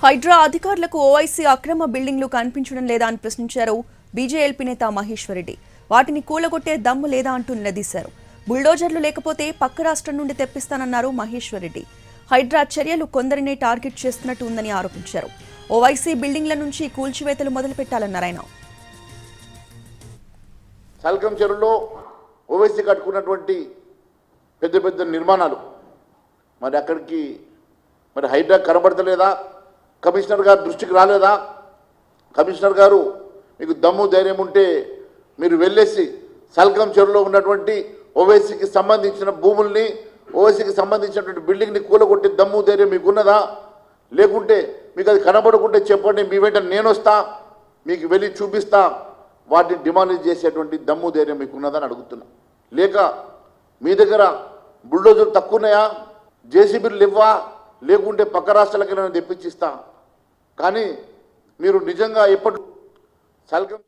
హైడ్రా అధికారులకు ఓవైసీ అక్రమ బిల్డింగ్లు కనిపించడం లేదా అని ప్రశ్నించారు బీజేఎల్పీ నేత మహేశ్వర్ రెడ్డి. వాటిని కూలగొట్టే దమ్ము లేదా అంటూ నిలదీశారు. బుల్డోజర్లు లేకపోతే పక్క రాష్ట్రం నుండి తెప్పిస్తానన్నారు మహేశ్వర్ రెడ్డి. హైడ్రా చర్యలు కొందరినే టార్గెట్ చేస్తున్నట్టు ఉందని ఆరోపించారు. ఓవైసీ బిల్డింగ్ల నుంచి కూల్చివేతలు మొదలుపెట్టాలన్నారు ఆయన. సల్కం చెరువులో ఓవైసీ కట్టుకున్నటువంటి పెద్ద పెద్ద నిర్మాణాలు మరి అక్కడికి మరి హైడ్రా కనబడతలేదా? కమిషనర్ గారు దృష్టికి రాలేదా? కమిషనర్ గారు మీకు దమ్ము ధైర్యం ఉంటే మీరు వెళ్ళేసి సల్కం చెరువులో ఉన్నటువంటి ఓవైసీకి సంబంధించిన భూముల్ని, ఓవైసీకి సంబంధించినటువంటి బిల్డింగ్ని కూలగొట్టి దమ్ము ధైర్యం మీకు ఉన్నదా? లేకుంటే మీకు అది కనబడకుంటే చెప్పండి, మీ వెంట నేను వస్తా, మీకు వెళ్ళి చూపిస్తా, వాటిని డిమాలిష్ చేసేటువంటి దమ్ము ధైర్యం మీకు ఉన్నదని అడుగుతున్నా. లేక మీ దగ్గర బుల్డోజర్లు తక్కువ ఉన్నాయా? జేసీబీలు ఇవ్వా? లేకుంటే పక్క రాష్ట్రాలకి తెప్పించిస్తా. కానీ మీరు నిజంగా ఎప్పటి సల్కం